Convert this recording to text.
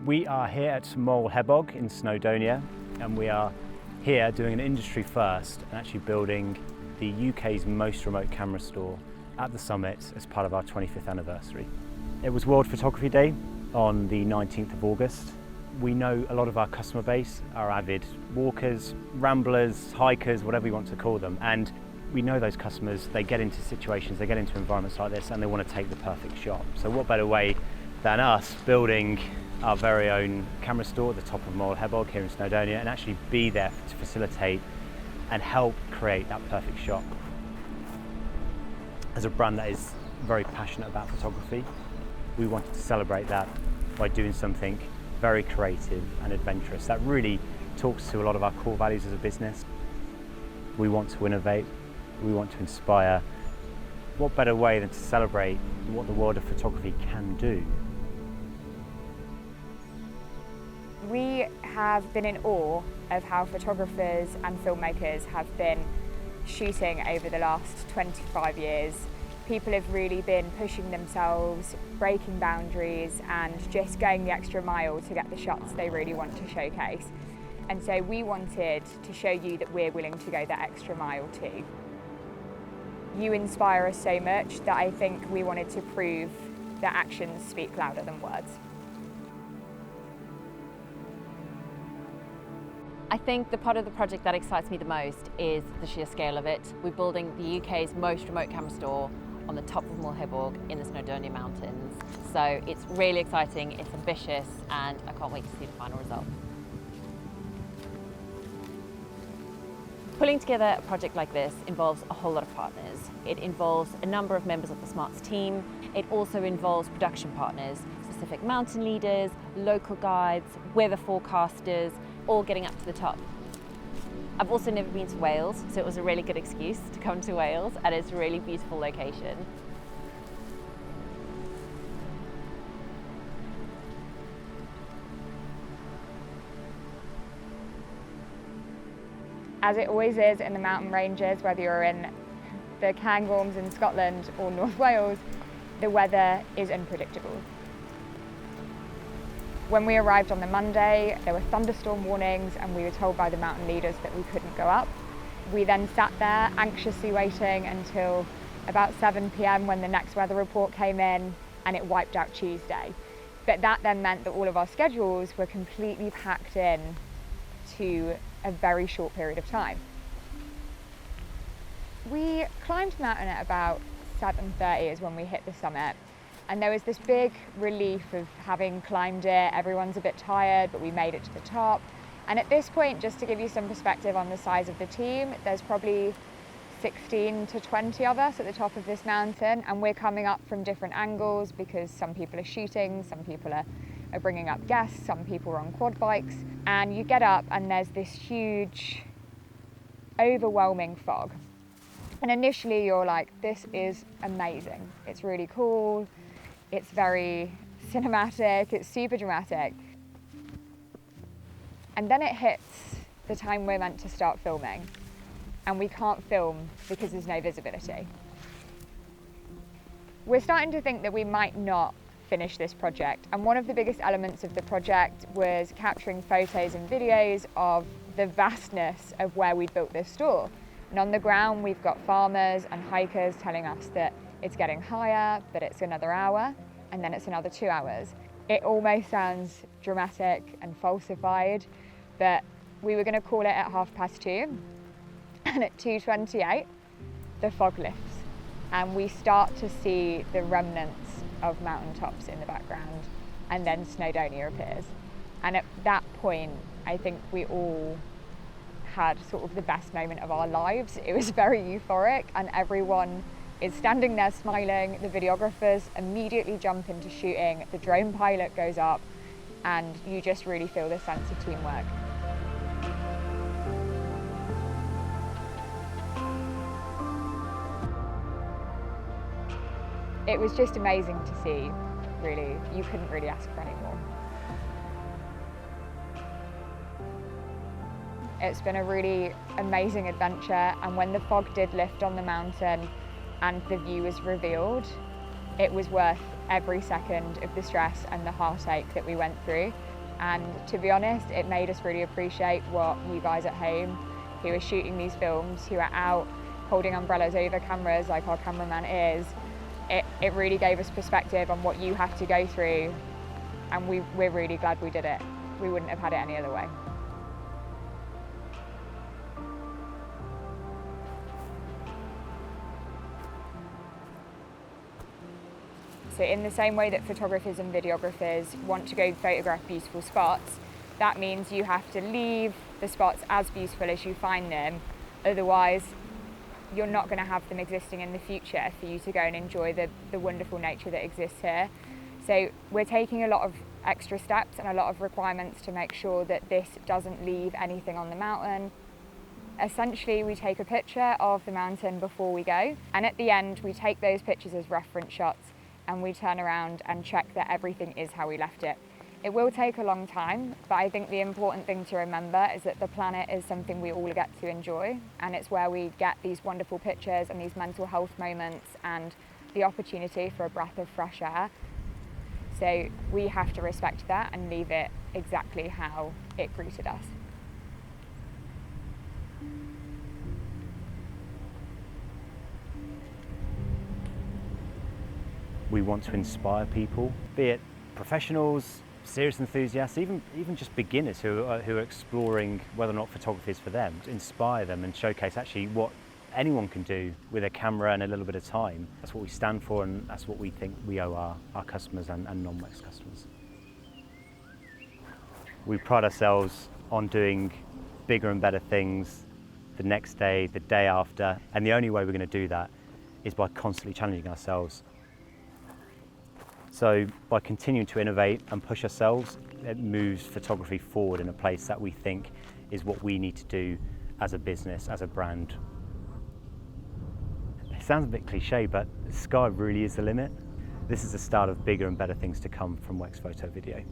We are here at Moel Hebog in Snowdonia, and we are here doing an industry first and actually building the UK's most remote camera store at the summit as part of our 25th anniversary. It was World Photography Day on the 19th of August. We know a lot of our customer base are avid walkers, ramblers, hikers, whatever you want to call them, and we know those customers, they get into situations, they get into environments like this and they want to take the perfect shot. So what better way than us building our very own camera store at the top of Moel Hebog here in Snowdonia and actually be there to facilitate and help create that perfect shot. As a brand that is very passionate about photography, we wanted to celebrate that by doing something very creative and adventurous that really talks to a lot of our core values as a business. We want to innovate, we want to inspire. What better way than to celebrate what the world of photography can do? We have been in awe of how photographers and filmmakers have been shooting over the last 25 years. People have really been pushing themselves, breaking boundaries and just going the extra mile to get the shots they really want to showcase. And so we wanted to show you that we're willing to go that extra mile too. You inspire us so much that I think we wanted to prove that actions speak louder than words. I think the part of the project that excites me the most is the sheer scale of it. We're building the UK's most remote camera store on the top of Moel Hebog in the Snowdonia Mountains. So it's really exciting, it's ambitious, and I can't wait to see the final result. Pulling together a project like this involves a whole lot of partners. It involves a number of members of the Smarts team. It also involves production partners, specific mountain leaders, local guides, weather forecasters, all getting up to the top. I've also never been to Wales, so it was a really good excuse to come to Wales, and it's a really beautiful location. As it always is in the mountain ranges, whether you're in the Cairngorms in Scotland or North Wales, the weather is unpredictable. When we arrived on the Monday, there were thunderstorm warnings and we were told by the mountain leaders that we couldn't go up. We then sat there anxiously waiting until about 7 p.m. when the next weather report came in, and it wiped out Tuesday. But that then meant that all of our schedules were completely packed in to a very short period of time. We climbed the mountain at about 7:30 is when we hit the summit. And there was this big relief of having climbed it. Everyone's a bit tired, but we made it to the top. And at this point, just to give you some perspective on the size of the team, there's probably 16 to 20 of us at the top of this mountain, and we're coming up from different angles because some people are shooting, some people are bringing up guests, some people are on quad bikes. And you get up and there's this huge, overwhelming fog. And initially you're like, this is amazing. It's really cool. It's very cinematic, it's super dramatic. And then it hits the time we're meant to start filming, and we can't film because there's no visibility. We're starting to think that we might not finish this project, and one of the biggest elements of the project was capturing photos and videos of the vastness of where we built this store. And on the ground we've got farmers and hikers telling us that it's getting higher, but it's another hour, and then it's another 2 hours. It almost sounds dramatic and falsified, but we were going to call it at 2:30, and at 2:28, the fog lifts, and we start to see the remnants of mountaintops in the background, and then Snowdonia appears. And at that point, I think we all had sort of the best moment of our lives. It was very euphoric, and everyone is standing there smiling. The videographers immediately jump into shooting, the drone pilot goes up, and you just really feel this sense of teamwork. It was just amazing to see, really. You couldn't really ask for any more. It's been a really amazing adventure, and when the fog did lift on the mountain and the view was revealed, it was worth every second of the stress and the heartache that we went through, And to be honest, it made us really appreciate what you guys at home who are shooting these films, who are out holding umbrellas over cameras like our cameraman is, it really gave us perspective on what you have to go through, and we're really glad we did it. We wouldn't have had it any other way. So in the same way that photographers and videographers want to go photograph beautiful spots, that means you have to leave the spots as beautiful as you find them. Otherwise, you're not going to have them existing in the future for you to go and enjoy the wonderful nature that exists here. So we're taking a lot of extra steps and a lot of requirements to make sure that this doesn't leave anything on the mountain. Essentially, we take a picture of the mountain before we go, and at the end, we take those pictures as reference shots and we turn around and check that everything is how we left it. It will take a long time, but I think the important thing to remember is that the planet is something we all get to enjoy, and it's where we get these wonderful pictures and these mental health moments and the opportunity for a breath of fresh air. So we have to respect that and leave it exactly how it greeted us. We want to inspire people, be it professionals, serious enthusiasts, even just beginners who are exploring whether or not photography is for them, to inspire them and showcase actually what anyone can do with a camera and a little bit of time. That's what we stand for, and that's what we think we owe our customers and non-Wex customers. We pride ourselves on doing bigger and better things the next day, the day after, and the only way we're going to do that is by constantly challenging ourselves. So by continuing to innovate and push ourselves, it moves photography forward in a place that we think is what we need to do as a business, as a brand. It sounds a bit cliche, but the sky really is the limit. This is the start of bigger and better things to come from Wex Photo Video.